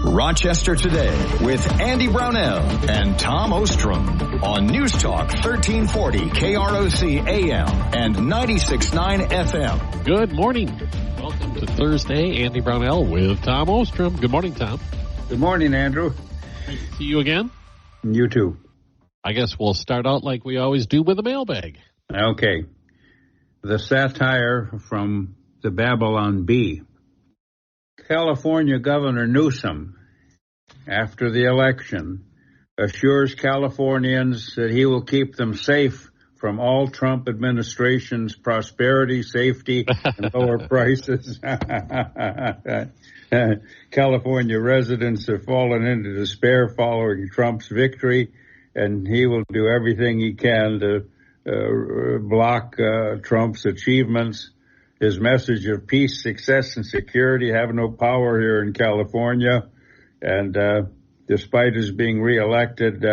Rochester Today with Andy Brownell and Tom Ostrom on News Talk 1340 KROC AM and 96.9 FM. Good morning. Welcome to Thursday. Andy Brownell with Tom Ostrom. Good morning, Tom. Good morning, Andrew. Nice to see you again. You too. I guess we'll start out like we always do with a mailbag. Okay. The satire from the Babylon Bee. California Governor Newsom, after the election, assures Californians that he will keep them safe from all Trump administration's prosperity, safety, and lower prices. California residents have fallen into despair following Trump's victory, and he will do everything he can to block Trump's achievements. His message of peace, success, and security have no power here in California. And despite his being reelected,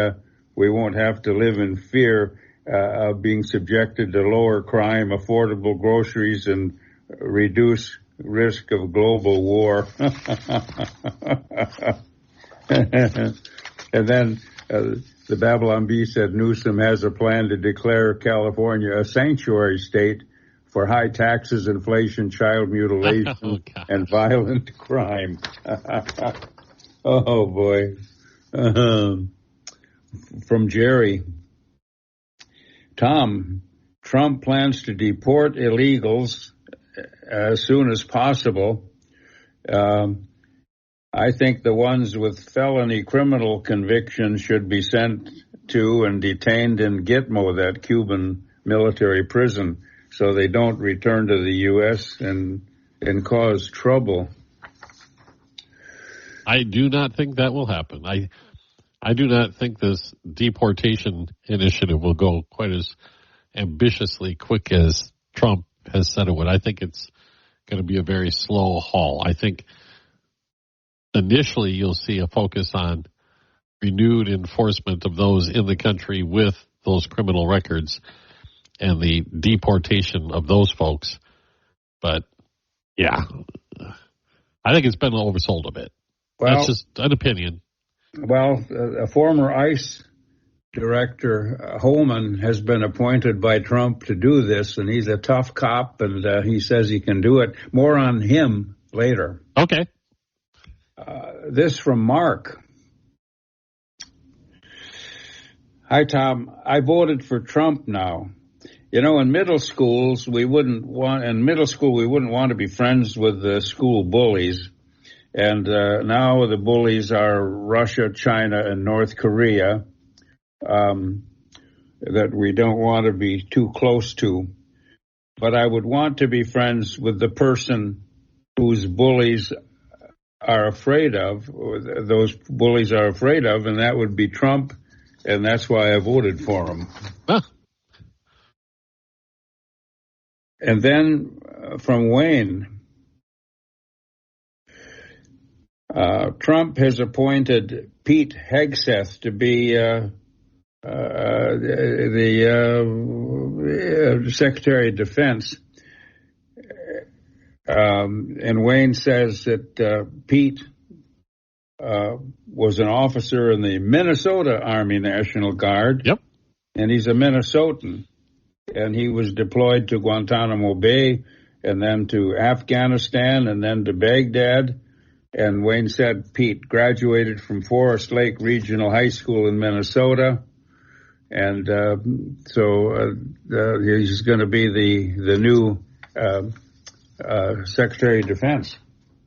we won't have to live in fear of being subjected to lower crime, affordable groceries, and reduce risk of global war. And then the Babylon Bee said Newsom has a plan to declare California a sanctuary state for high taxes, inflation, child mutilation, and violent crime. Oh, boy. From Jerry. Tom, Trump plans to deport illegals as soon as possible. I think the ones with felony criminal convictions should be sent to and detained in Gitmo, that Cuban military prison, so they don't return to the U.S. and cause trouble. I do not think that will happen. I do not think this deportation initiative will go quite as ambitiously quick as Trump has said it would. I think it's going to be a very slow haul. I think initially you'll see a focus on renewed enforcement of those in the country with those criminal records and the deportation of those folks. But, yeah, I think it's been oversold a bit. Well, that's just an opinion. Well, a former ICE director, Holman, has been appointed by Trump to do this, and he's a tough cop, and he says he can do it. More on him later. Okay. This from Mark. Hi, Tom. I voted for Trump now. You know, in middle school, we wouldn't want to be friends with the school bullies. And now the bullies are Russia, China, and North Korea, that we don't want to be too close to. But I would want to be friends with the person whose bullies are afraid of, those bullies are afraid of, and that would be Trump, and that's why I voted for him. Huh. And then from Wayne, Trump has appointed Pete Hegseth to be the Secretary of Defense. And Wayne says that Pete was an officer in the Minnesota Army National Guard. Yep. And he's a Minnesotan. And he was deployed to Guantanamo Bay and then to Afghanistan and then to Baghdad. And Wayne said Pete graduated from Forest Lake Regional High School in Minnesota. And so he's going to be the new Secretary of Defense.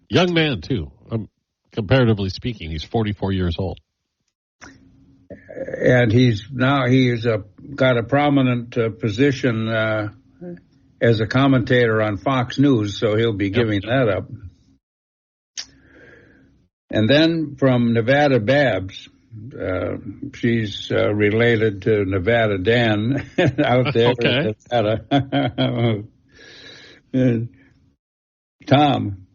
Young man, too. Comparatively speaking, he's 44 years old. And he's got a prominent position as a commentator on Fox News, so he'll be giving that up. And then from Nevada Babs, she's related to Nevada Dan out there in Nevada. Tom,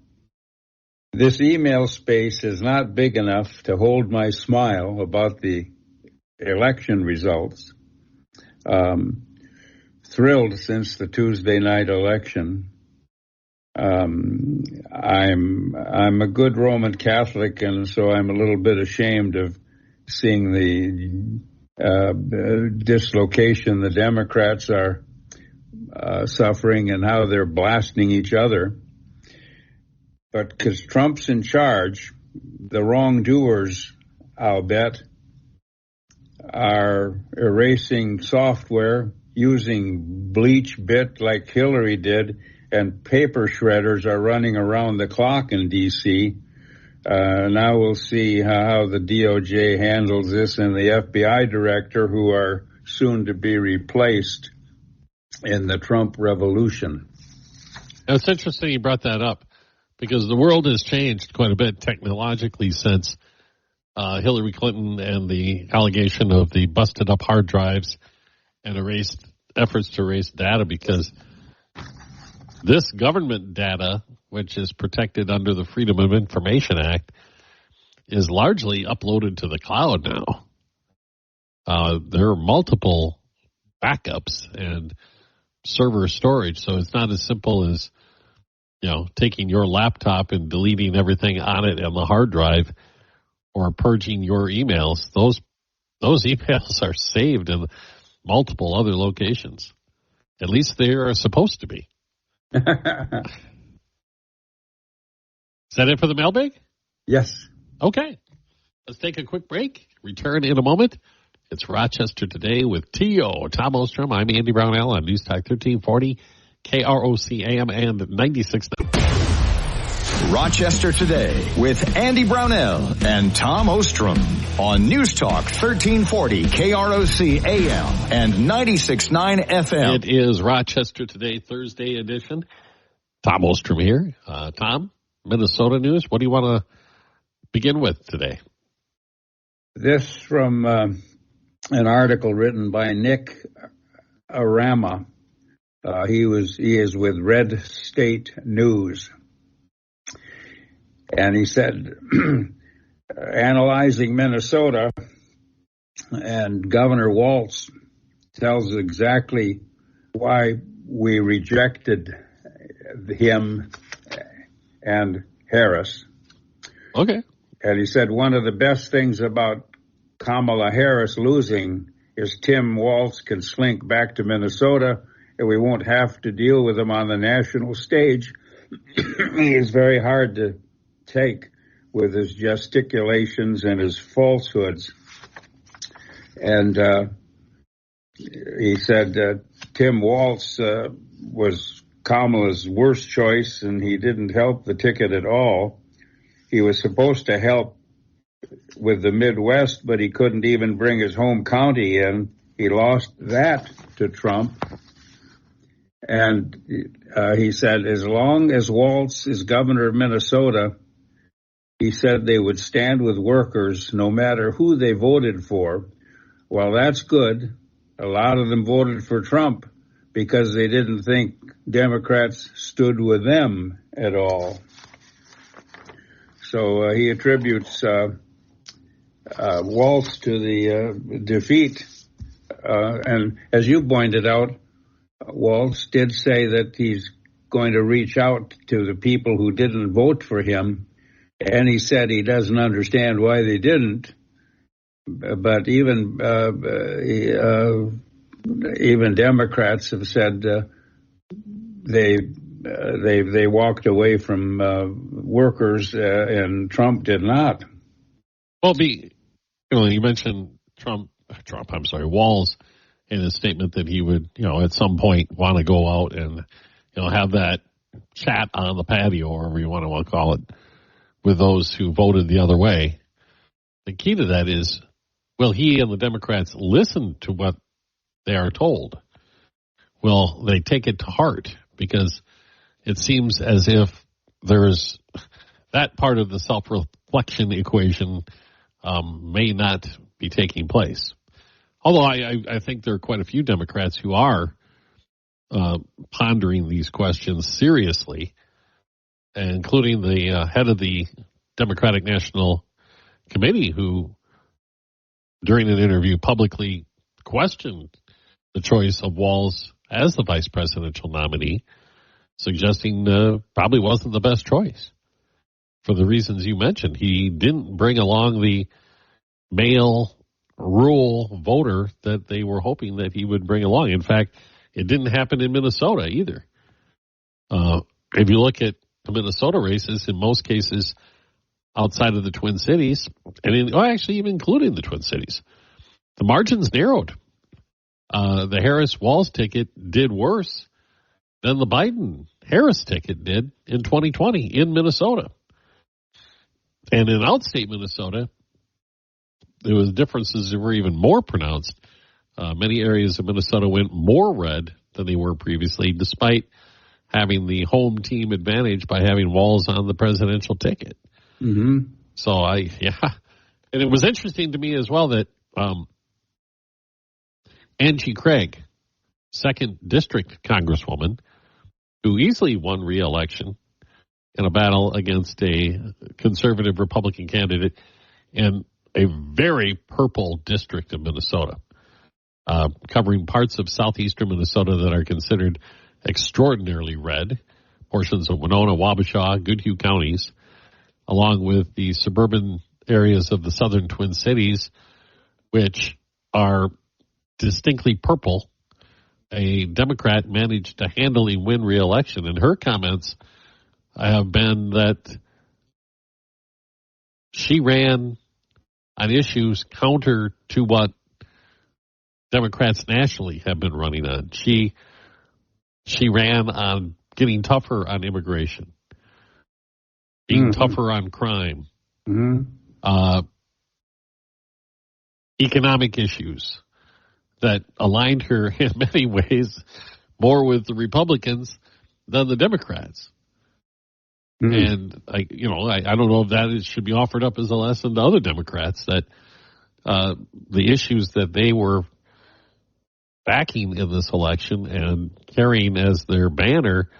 this email space is not big enough to hold my smile about the election results. Thrilled since the Tuesday night election. I'm a good Roman Catholic, and so I'm a little bit ashamed of seeing the dislocation the Democrats are suffering and how they're blasting each other. But because Trump's in charge, the wrongdoers, I'll bet, are erasing software, using bleach bit like Hillary did, and paper shredders are running around the clock in D.C. Now we'll see how the DOJ handles this and the FBI director, who are soon to be replaced in the Trump revolution. Now, it's interesting you brought that up, because the world has changed quite a bit technologically since Hillary Clinton and the allegation of the busted up hard drives and efforts to erase data, because this government data, which is protected under the Freedom of Information Act, is largely uploaded to the cloud now. There are multiple backups and server storage, so it's not as simple as, taking your laptop and deleting everything on it and the hard drive, or purging your emails. Those emails are saved in multiple other locations. At least they are supposed to be. Is that it for the mailbag? Yes. Okay. Let's take a quick break. Return in a moment. It's Rochester Today with T.O. Tom Ostrom. I'm Andy Brownell on News Talk 1340, KROC AM and 96.9. Rochester Today with Andy Brownell and Tom Ostrom on News Talk 1340, KROC AM and 96.9 FM. It is Rochester Today, Thursday edition. Tom Ostrom here. Tom, Minnesota news. What do you want to begin with today? This from an article written by Nick Arama. He is with Red State News. And he said, analyzing Minnesota, and Governor Walz tells exactly why we rejected him and Harris. Okay. And he said one of the best things about Kamala Harris losing is Tim Walz can slink back to Minnesota and we won't have to deal with him on the national stage. He is very hard to take with his gesticulations and his falsehoods. And he said Tim Walz was Kamala's worst choice, and he didn't help the ticket at all. He was supposed to help with the Midwest, but he couldn't even bring his home county in. He lost that to Trump. And he said as long as Walz is governor of Minnesota, he said they would stand with workers no matter who they voted for. Well, that's good. A lot of them voted for Trump because they didn't think Democrats stood with them at all. So he attributes Walz to the defeat. And as you pointed out, Walz did say that he's going to reach out to the people who didn't vote for him. And he said he doesn't understand why they didn't. But even Democrats have said they walked away from workers, and Trump did not. Well, you mentioned Walz in his statement that he would, at some point want to go out and, have that chat on the patio, or whatever you want to call it, with those who voted the other way. The key to that is, will he and the Democrats listen to what they are told? Will they take it to heart? Because it seems as if there's that part of the self-reflection equation may not be taking place. Although I think there are quite a few Democrats who are pondering these questions seriously, including the head of the Democratic National Committee, who during an interview publicly questioned the choice of Walz as the vice presidential nominee. suggesting probably wasn't the best choice for the reasons you mentioned. He didn't bring along the male rural voter that they were hoping that he would bring along. In fact, it didn't happen in Minnesota either. If you look at the Minnesota races, in most cases outside of the Twin Cities, and actually even including the Twin Cities, the margins narrowed. The Harris-Walz ticket did worse than the Biden-Harris ticket did in 2020 in Minnesota. And in outstate Minnesota, there was differences that were even more pronounced. Many areas of Minnesota went more red than they were previously, despite having the home team advantage by having Walz on the presidential ticket. Mm-hmm. So and it was interesting to me as well that Angie Craig, 2nd District Congresswoman, who easily won re-election in a battle against a conservative Republican candidate in a very purple district of Minnesota, covering parts of southeastern Minnesota that are considered extraordinarily red, portions of Winona, Wabasha, Goodhue counties, along with the suburban areas of the southern Twin Cities, which are distinctly purple. A Democrat managed to handily win re-election, and her comments have been that she ran on issues counter to what Democrats nationally have been running on. She ran on getting tougher on immigration, being tougher on crime, economic issues that aligned her in many ways more with the Republicans than the Democrats. And I don't know if that should be offered up as a lesson to other Democrats that the issues that they were backing in this election and carrying as their banner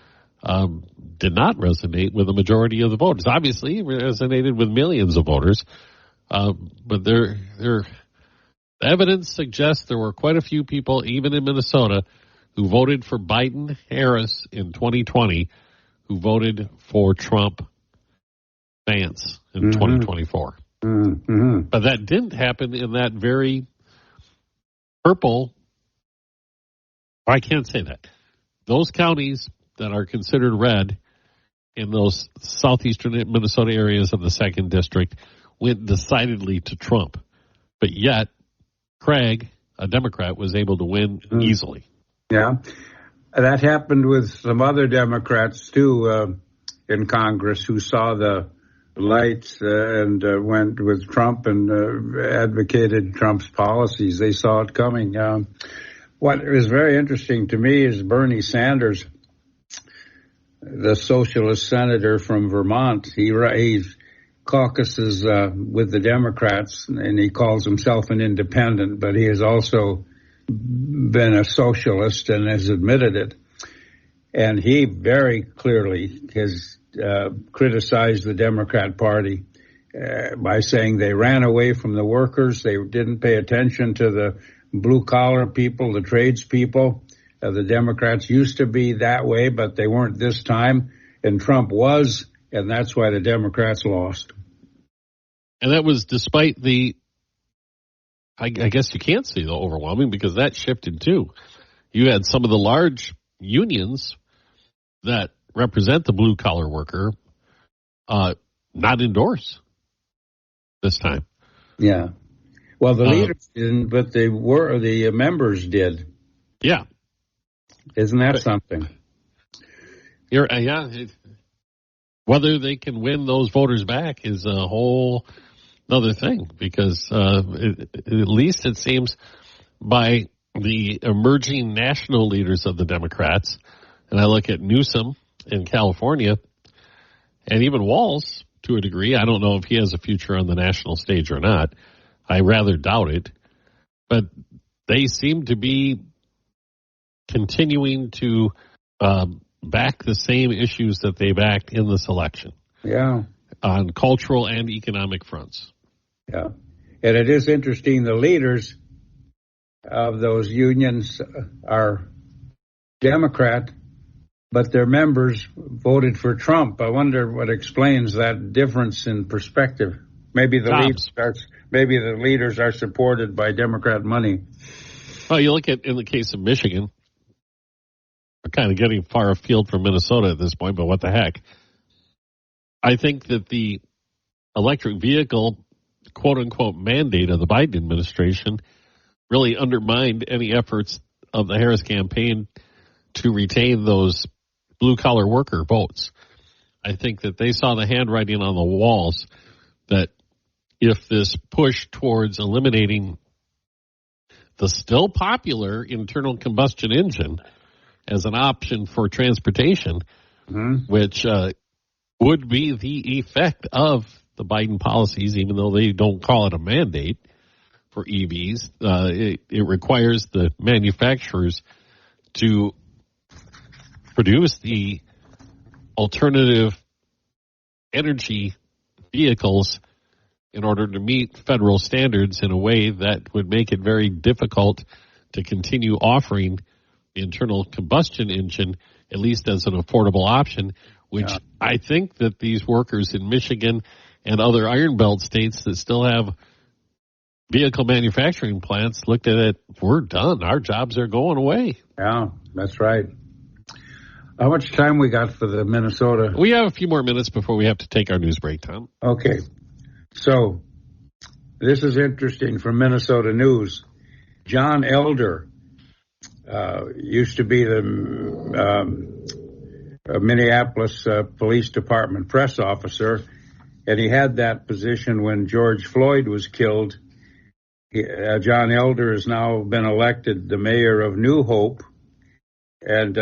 did not resonate with the majority of the voters. Obviously, it resonated with millions of voters, but the evidence suggests there were quite a few people, even in Minnesota, who voted for Biden-Harris in 2020, who voted for Trump-Vance in 2024. But that didn't happen in that very purple. I can't say that. Those counties that are considered red in those southeastern Minnesota areas of the 2nd District went decidedly to Trump. But yet, Craig, a Democrat, was able to win easily. Yeah. That happened with some other Democrats, too, in Congress who saw the lights and went with Trump and advocated Trump's policies. They saw it coming. What is very interesting to me is Bernie Sanders, the socialist senator from Vermont. He caucuses with the Democrats, and he calls himself an independent, but he has also been a socialist and has admitted it. And he very clearly has criticized the Democrat Party by saying they ran away from the workers. They didn't pay attention to the blue-collar people, the tradespeople. The Democrats used to be that way, but they weren't this time. And Trump was, and that's why the Democrats lost. And that was despite I guess you can't say the overwhelming, because that shifted too. You had some of the large unions that represent the blue-collar worker not endorse this time. Yeah. Well, the leaders didn't, but the members did. Yeah. Isn't that something? Whether they can win those voters back is a whole other thing, because at least it seems by the emerging national leaders of the Democrats, and I look at Newsom in California, and even Walz to a degree. I don't know if he has a future on the national stage or not. I rather doubt it. But they seem to be continuing to back the same issues that they backed in this election. Yeah. On cultural and economic fronts. Yeah. And it is interesting, the leaders of those unions are Democrat, but their members voted for Trump. I wonder what explains that difference in perspective. Maybe the leaders are supported by Democrat money. Well, you look at in the case of Michigan, we're kind of getting far afield from Minnesota at this point, but what the heck? I think that the electric vehicle, quote unquote, mandate of the Biden administration really undermined any efforts of the Harris campaign to retain those blue-collar worker votes. I think that they saw the handwriting on the walls that if this push towards eliminating the still popular internal combustion engine as an option for transportation, which would be the effect of the Biden policies, even though they don't call it a mandate for EVs, it requires the manufacturers to produce the alternative energy vehicles in order to meet federal standards in a way that would make it very difficult to continue offering the internal combustion engine, at least as an affordable option, which I think that these workers in Michigan and other Iron Belt states that still have vehicle manufacturing plants looked at it, we're done. Our jobs are going away. Yeah, that's right. How much time we got for the Minnesota? We have a few more minutes before we have to take our news break, Tom. Okay. So, this is interesting from Minnesota News. John Elder used to be the Minneapolis Police Department press officer, and he had that position when George Floyd was killed. John Elder has now been elected the mayor of New Hope, and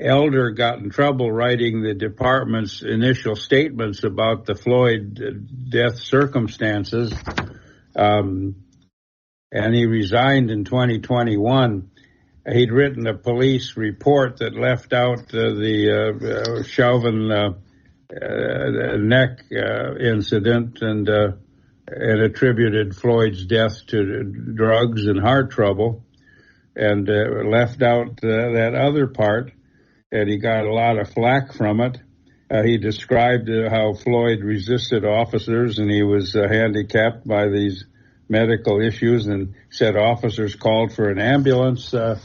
Elder got in trouble writing the department's initial statements about the Floyd death circumstances, and he resigned in 2021. He'd written a police report that left out the Chauvin neck incident and attributed Floyd's death to drugs and heart trouble, and left out that other part. And he got a lot of flack from it. He described how Floyd resisted officers and he was handicapped by these medical issues, and said officers called for an ambulance and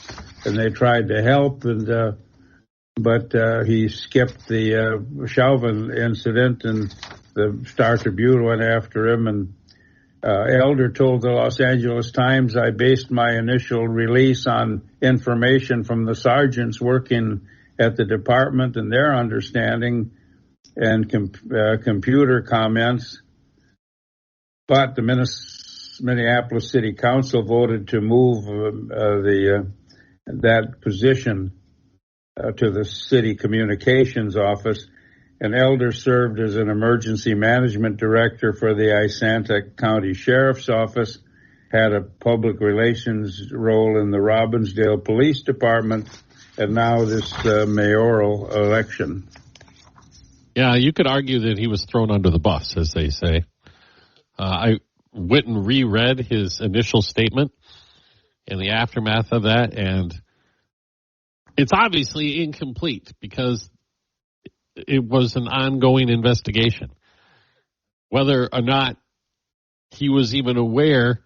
they tried to help, but he skipped the Chauvin incident, and the Star Tribune went after him. And Elder told the Los Angeles Times, "I based my initial release on information from the sergeants working at the department and their understanding and computer comments." But the Minneapolis City Council voted to move that position to the city communications office. And Elder served as an emergency management director for the Isanta County Sheriff's Office, had a public relations role in the Robbinsdale Police Department, and now this mayoral election. Yeah, you could argue that he was thrown under the bus, as they say. I went and reread his initial statement in the aftermath of that, and it's obviously incomplete because it was an ongoing investigation. Whether or not he was even aware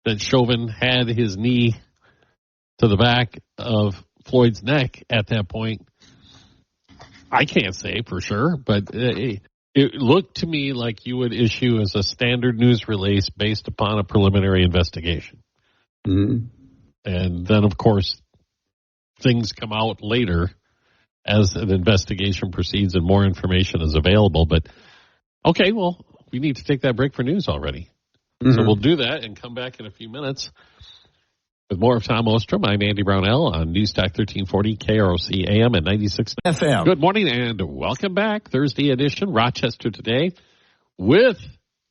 that Chauvin had his knee to the back of Floyd's neck at that point, I can't say for sure, but it looked to me like you would issue as a standard news release based upon a preliminary investigation. Mm-hmm. And then, of course, things come out later as an investigation proceeds and more information is available. But, okay, well, we need to take that break for news already. Mm-hmm. So we'll do that and come back in a few minutes with more of Tom Ostrom. I'm Andy Brownell on News Talk 1340 KROC AM at 96 FM. Good morning and welcome back. Thursday edition, Rochester Today with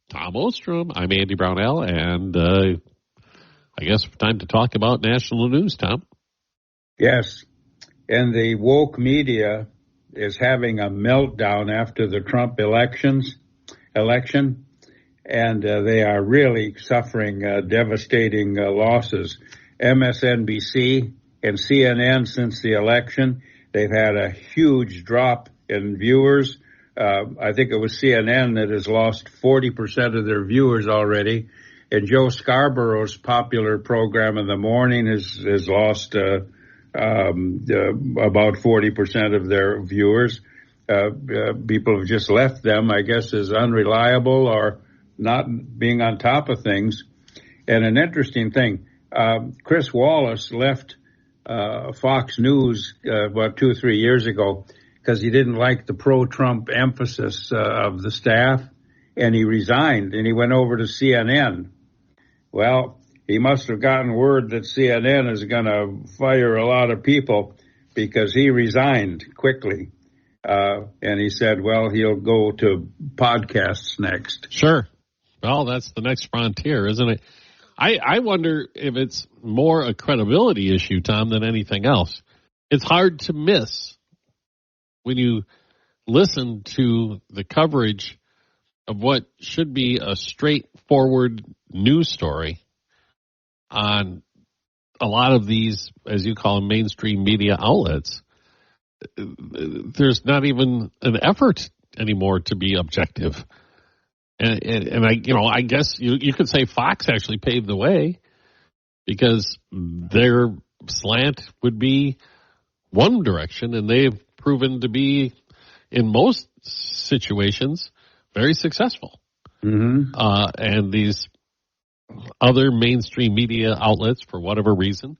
Tom Ostrom. I'm Andy Brownell, and I guess time to talk about national news, Tom. Yes, and the woke media is having a meltdown after the Trump election, and they are really suffering devastating losses. MSNBC and CNN since the election, they've had a huge drop in viewers. I think it was CNN that has lost 40% of their viewers already. And Joe Scarborough's popular program in the morning has lost about 40% of their viewers. People have just left them, I guess, as unreliable or not being on top of things. And an interesting thing, Chris Wallace left Fox News about 2 or 3 years ago because he didn't like the pro-Trump emphasis of the staff, and he resigned, and he went over to CNN. Well, he must have gotten word that CNN is going to fire a lot of people because he resigned quickly. And he said, well, he'll go to podcasts next. Sure. Well, that's the next frontier, isn't it? I wonder if it's more a credibility issue, Tom, than anything else. It's hard to miss when you listen to the coverage of what should be a straightforward news story on a lot of these, as you call them, mainstream media outlets. There's not even an effort anymore to be objective. And I guess you could say Fox actually paved the way because their slant would be one direction, and they've proven to be, in most situations, very successful. Mm-hmm. And these other mainstream media outlets, for whatever reason,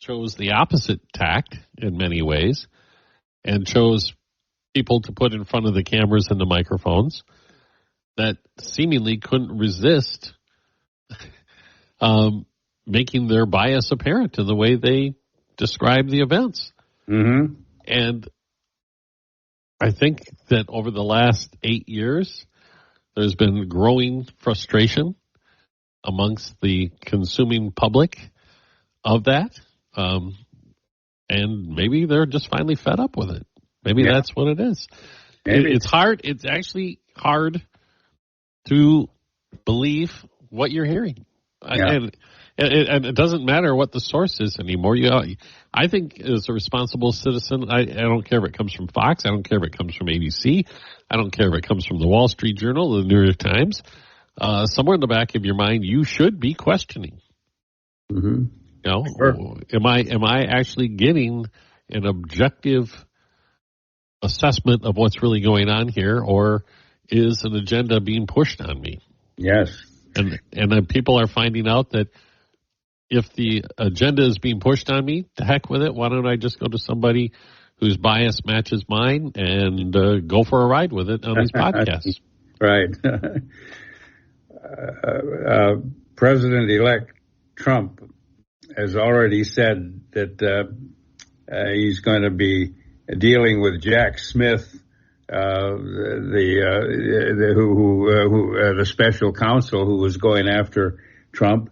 chose the opposite tack in many ways and chose people to put in front of the cameras and the microphones that seemingly couldn't resist making their bias apparent in the way they describe the events. Mm-hmm. And I think that over the last 8 years, there's been growing frustration amongst the consuming public of that. And maybe they're just finally fed up with it. Maybe that's what it is. It's hard. It's actually hard to believe what you're hearing. And it doesn't matter what the source is anymore. I think as a responsible citizen, I don't care if it comes from Fox. I don't care if it comes from ABC. I don't care if it comes from the Wall Street Journal, the New York Times. Somewhere in the back of your mind, you should be questioning. Mm-hmm. Sure. Am I actually getting an objective assessment of what's really going on here, or is an agenda being pushed on me? Yes. And then people are finding out that if the agenda is being pushed on me, to heck with it. Why don't I just go to somebody whose bias matches mine and go for a ride with it on these podcasts? Right. President-elect Trump has already said that he's going to be dealing with Jack Smith, the special counsel who was going after Trump,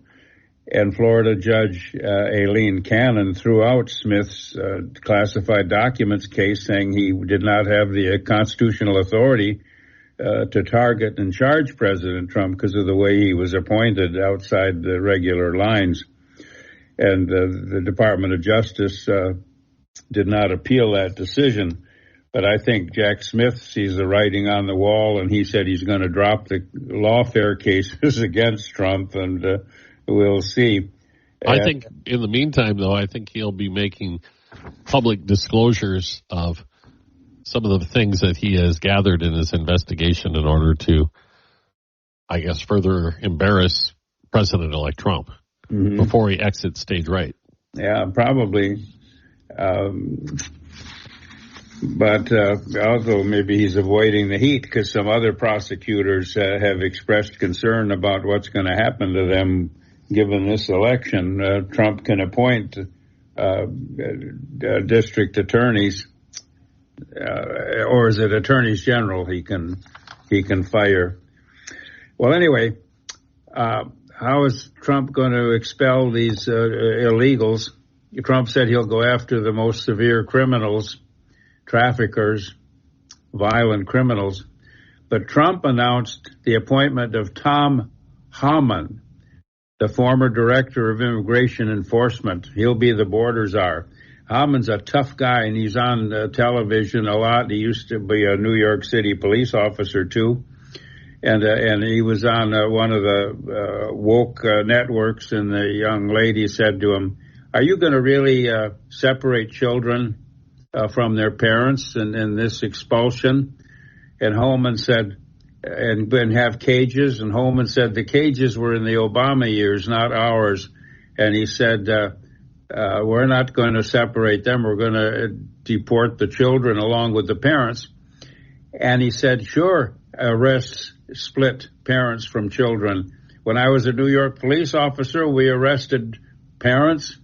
and Florida Judge Aileen Cannon threw out Smith's classified documents case, saying he did not have the constitutional authority to target and charge President Trump because of the way he was appointed outside the regular lines. And the Department of Justice did not appeal that decision. But I think Jack Smith sees the writing on the wall, and he said he's going to drop the lawfare cases against Trump, and we'll see. I think in the meantime, though, I think he'll be making public disclosures of some of the things that he has gathered in his investigation in order to, I guess, further embarrass President-elect Trump before he exits stage right. Yeah, probably. But also maybe he's avoiding the heat because some other prosecutors have expressed concern about what's going to happen to them given this election. Trump can appoint district attorneys, or is it attorneys general he can fire? Well, anyway, how is Trump going to expel these illegals? Trump said he'll go after the most severe criminals, traffickers, violent criminals. But Trump announced the appointment of Tom Homan, the former director of immigration enforcement. He'll be the border czar. Haman's a tough guy, and he's on television a lot. He used to be a New York City police officer, too. And he was on one of the woke networks, and the young lady said to him, "Are you going to really separate children from their parents in this expulsion?" And Holman said, and have cages. And Holman said, the cages were in the Obama years, not ours. And he said, we're not going to separate them. We're going to deport the children along with the parents. And he said, sure, arrests split parents from children. When I was a New York police officer, we arrested parents.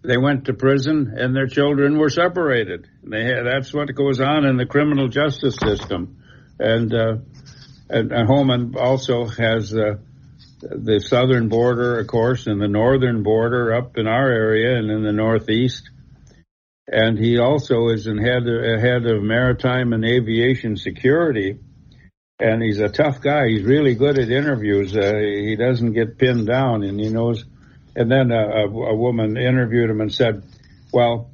They went to prison, and their children were separated. That's what goes on in the criminal justice system. And Holman also has the southern border, of course, and the northern border up in our area and in the northeast. And he also is head of maritime and aviation security. And he's a tough guy. He's really good at interviews. He doesn't get pinned down, and he knows. And then a woman interviewed him and said, well,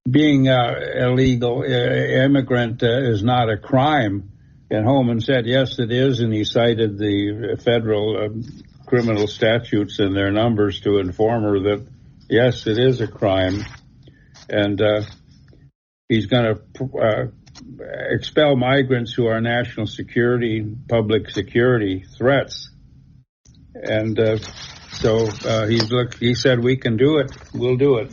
being illegal immigrant is not a crime. And Holman said, yes, it is. And he cited the federal criminal statutes and their numbers to inform her that, yes, it is a crime. And he's going to expel migrants who are national security, public security threats. And so he said, we can do it. We'll do it.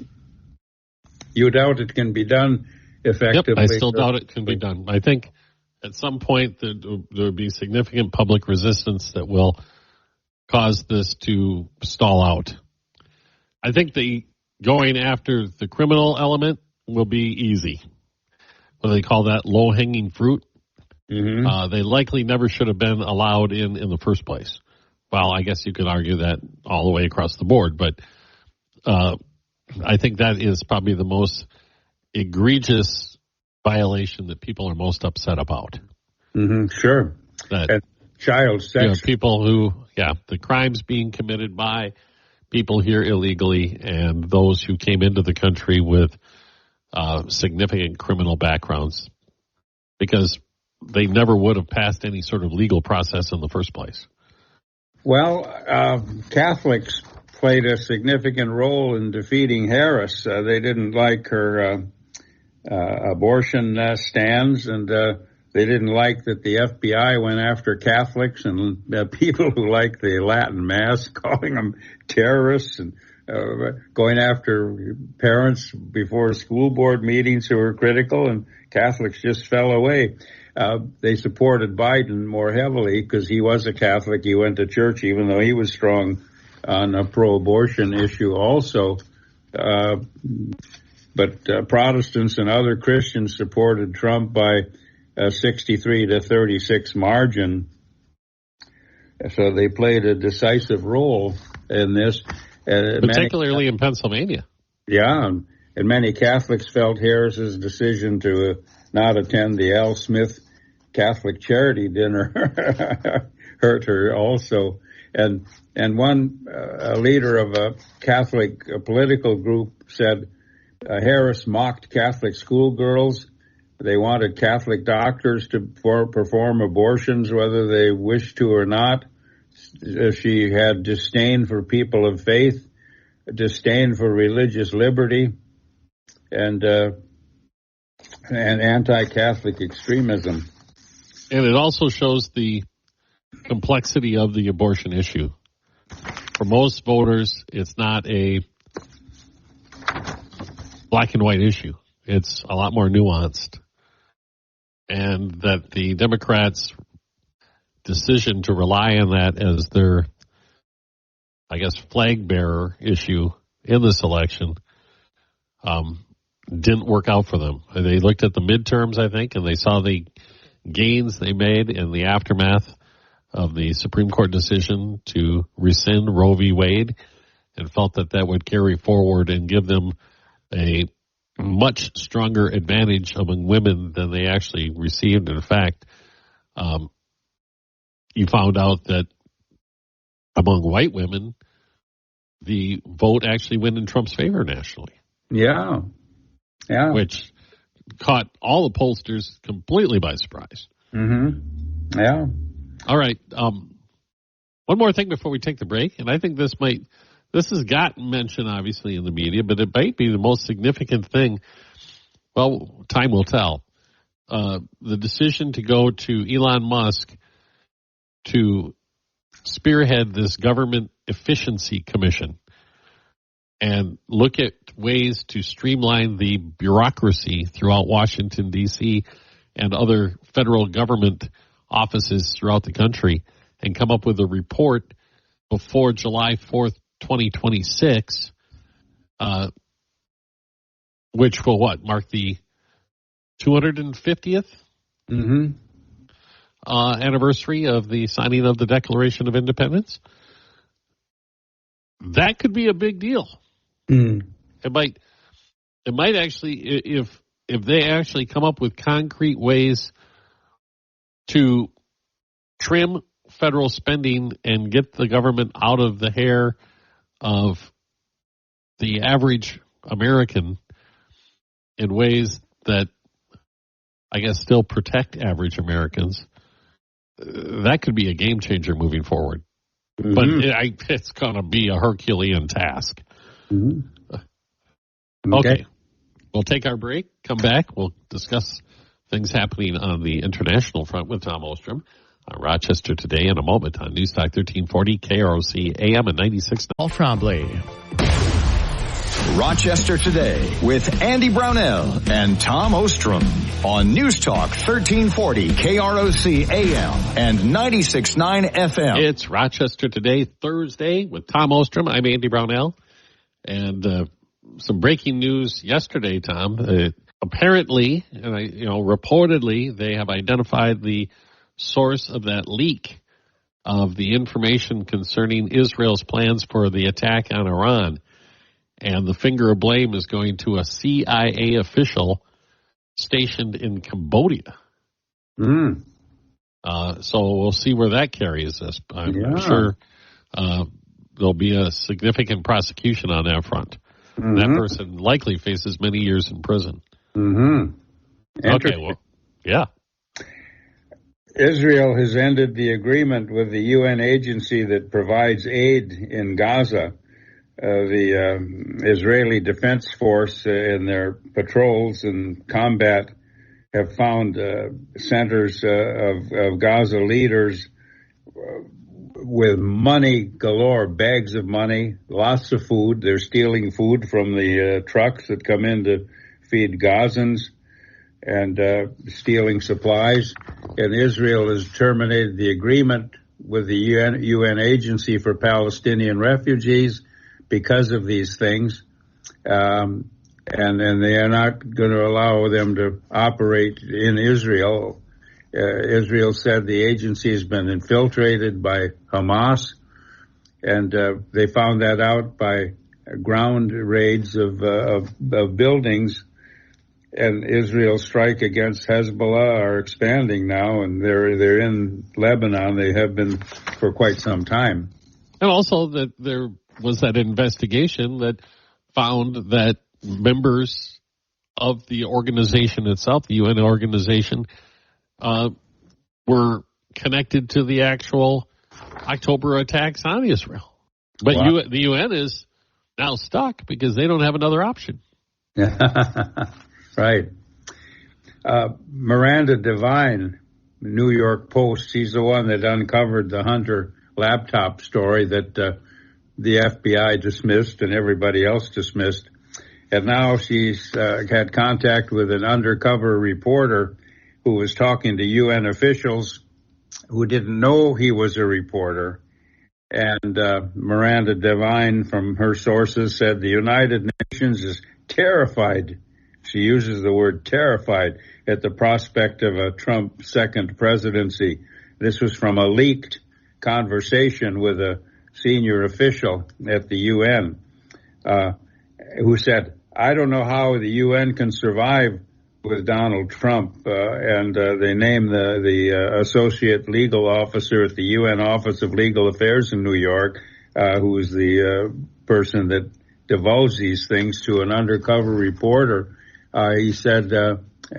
You doubt it can be done effectively? Yep, I still doubt it can be done. I think at some point there will be significant public resistance that will cause this to stall out. I think the going after the criminal element will be easy. What do they call that? Low-hanging fruit. Mm-hmm. They likely never should have been allowed in the first place. Well, I guess you could argue that all the way across the board, but I think that is probably the most egregious violation that people are most upset about. Mm-hmm, sure. That child sex. People who, the crimes being committed by people here illegally and those who came into the country with significant criminal backgrounds, because they never would have passed any sort of legal process in the first place. Well, Catholics played a significant role in defeating Harris. They didn't like her abortion stands, and they didn't like that the FBI went after Catholics and people who like the Latin Mass, calling them terrorists, and going after parents before school board meetings who were critical, and Catholics just fell away. They supported Biden more heavily because he was a Catholic. He went to church, even though he was strong on a pro-abortion issue also. But Protestants and other Christians supported Trump by a 63-36 margin. So they played a decisive role in this. Particularly in Pennsylvania. Yeah, and many Catholics felt Harris's decision to not attend the Al Smith Catholic charity dinner hurt her also. And one leader of a Catholic political group said Harris mocked Catholic schoolgirls. They wanted Catholic doctors to perform abortions whether they wished to or not. She had disdain for people of faith, disdain for religious liberty, and anti-Catholic extremism. And it also shows the complexity of the abortion issue. For most voters, it's not a black and white issue. It's a lot more nuanced. And that the Democrats' decision to rely on that as their, flag bearer issue in this election didn't work out for them. They looked at the midterms, I think, and they saw the gains they made in the aftermath of the Supreme Court decision to rescind Roe v. Wade, and felt that would carry forward and give them a much stronger advantage among women than they actually received. In fact, you found out that among white women, the vote actually went in Trump's favor nationally. Yeah. Yeah. Which caught all the pollsters completely by surprise. Mm-hmm. Yeah. All right. One more thing before we take the break, and I think this has gotten mentioned, obviously, in the media, but it might be the most significant thing. Well, time will tell. The decision to go to Elon Musk to spearhead this government efficiency commission and look at ways to streamline the bureaucracy throughout Washington, D.C. and other federal government offices throughout the country and come up with a report before July 4th, 2026, which will mark the 250th anniversary of the signing of the Declaration of Independence. That could be a big deal. It might actually, if they actually come up with concrete ways to trim federal spending and get the government out of the hair of the average American in ways that I guess still protect average Americans, that could be a game changer moving forward. But it's going to be a Herculean task. Okay. We'll take our break, come back. We'll discuss things happening on the international front with Tom Ostrom. Rochester Today in a moment on News Talk 1340, KROC AM and 96. Paul Trombley. Rochester Today with Andy Brownell and Tom Ostrom on News Talk 1340 KROC AM and 96.9 FM. It's Rochester Today, Thursday with Tom Ostrom. I'm Andy Brownell. And some breaking news yesterday, Tom. Apparently, reportedly, they have identified the source of that leak of the information concerning Israel's plans for the attack on Iran. And the finger of blame is going to a CIA official stationed in Cambodia. So we'll see where that carries us. I'm sure there'll be a significant prosecution on that front. That person likely faces many years in prison. Okay, well, yeah. Israel has ended the agreement with the UN agency that provides aid in Gaza. The Israeli Defense Force in their patrols and combat have found centers of Gaza leaders with money galore, bags of money, lots of food. They're stealing food from the trucks that come in to feed Gazans and stealing supplies. And Israel has terminated the agreement with the UN Agency for Palestinian Refugees because of these things, and they are not going to allow them to operate in Israel. Israel said the agency has been infiltrated by Hamas, and they found that out by ground raids of buildings. And Israel's strike against Hezbollah are expanding now, and they're in Lebanon. They have been for quite some time. And also that there was that investigation that found that members of the organization itself, the UN organization, were connected to the actual October attacks on Israel. But wow. The UN is now stuck because they don't have another option. Right. Miranda Devine, New York Post, she's the one that uncovered the Hunter laptop story that the FBI dismissed and everybody else dismissed. And now she's had contact with an undercover reporter who was talking to UN officials who didn't know he was a reporter. And Miranda Devine, from her sources, said the United Nations is terrified. She uses the word terrified at the prospect of a Trump second presidency. This was from a leaked conversation with a senior official at the UN who said, I don't know how the UN can survive with Donald Trump. And they named the associate legal officer at the UN Office of Legal Affairs in New York, who is the person that divulge these things to an undercover reporter. He said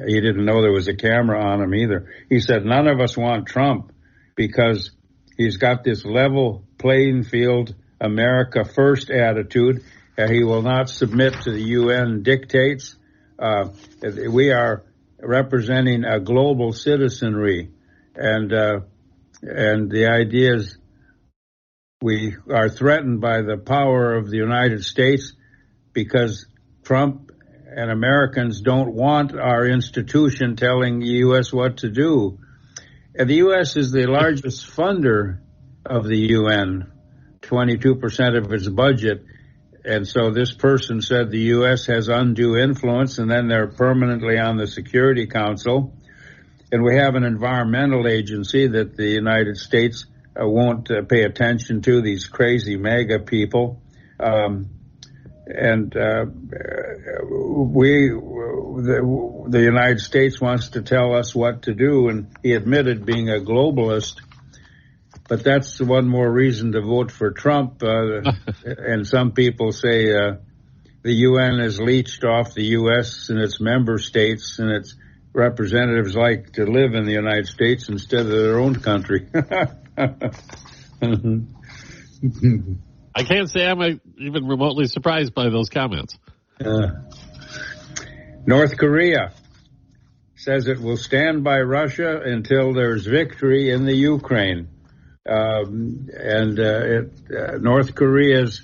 he didn't know there was a camera on him either. He said, none of us want Trump because he's got this level playing field, America first attitude. He will not submit to the UN dictates. We are representing a global citizenry, and the idea is we are threatened by the power of the United States because Trump and Americans don't want our institution telling the U.S. what to do. And the U.S. is the largest funder of the UN, 22% of its budget. And so this person said the U.S. has undue influence, and then they're permanently on the Security Council. And we have an environmental agency that the United States won't pay attention to, these crazy MAGA people. The United States wants to tell us what to do, and he admitted being a globalist. But that's one more reason to vote for Trump. And some people say the UN has leached off the U.S. and its member states, and its representatives like to live in the United States instead of their own country. I can't say I'm even remotely surprised by those comments. North Korea says it will stand by Russia until there's victory in the Ukraine. North Korea's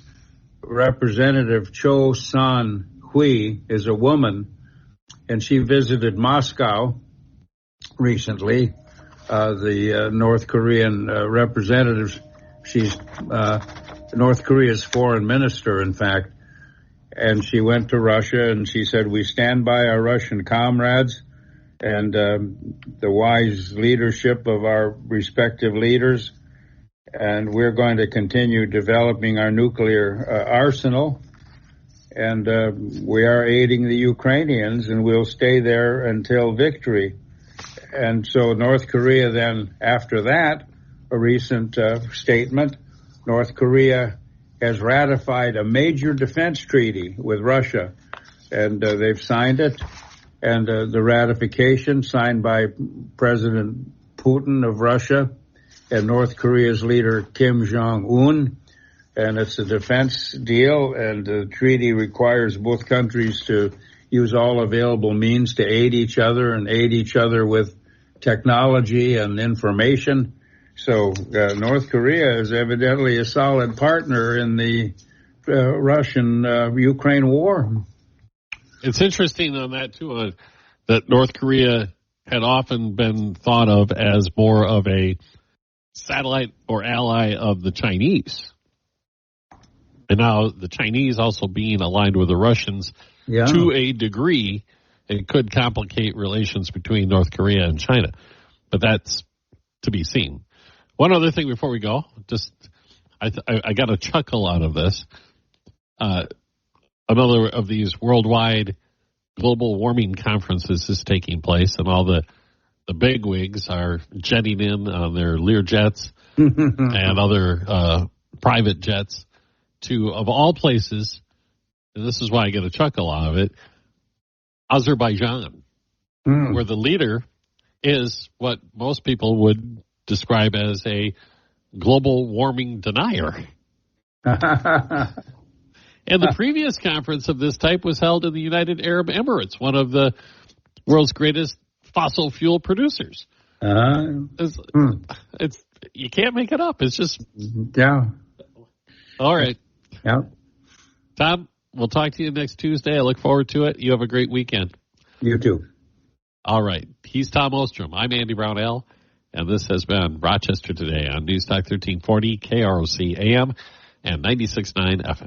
representative Cho Son-hui is a woman, and she visited Moscow recently. The North Korean representative, she's North Korea's foreign minister, in fact, and she went to Russia and she said, we stand by our Russian comrades and the wise leadership of our respective leaders, and we're going to continue developing our nuclear arsenal, and we are aiding the Ukrainians, and we'll stay there until victory. And so North Korea then, after that, a recent statement, North Korea has ratified a major defense treaty with Russia, and they've signed it. And the ratification signed by President Putin of Russia and North Korea's leader Kim Jong-un. And it's a defense deal, and the treaty requires both countries to use all available means to aid each other and aid each other with technology and information. So North Korea is evidently a solid partner in the Russian-Ukraine war. It's interesting on that, too, that North Korea had often been thought of as more of a satellite or ally of the Chinese. And now the Chinese also being aligned with the Russians to a degree, it could complicate relations between North Korea and China. But that's to be seen. One other thing before we go, I got a chuckle out of this. Another of these worldwide global warming conferences is taking place, and all the bigwigs are jetting in on their Learjets and other private jets to, of all places, and this is why I get a chuckle out of it, Azerbaijan, where the leader is what most people would describe as a global warming denier. And the previous conference of this type was held in the United Arab Emirates, one of the world's greatest fossil fuel producers. It's you can't make it up. It's just All right. Yeah. Tom, we'll talk to you next Tuesday. I look forward to it. You have a great weekend. You too. All right. He's Tom Ostrom. I'm Andy Brownell, and this has been Rochester Today on News Talk 1340, KROC AM, and 96.9 FM.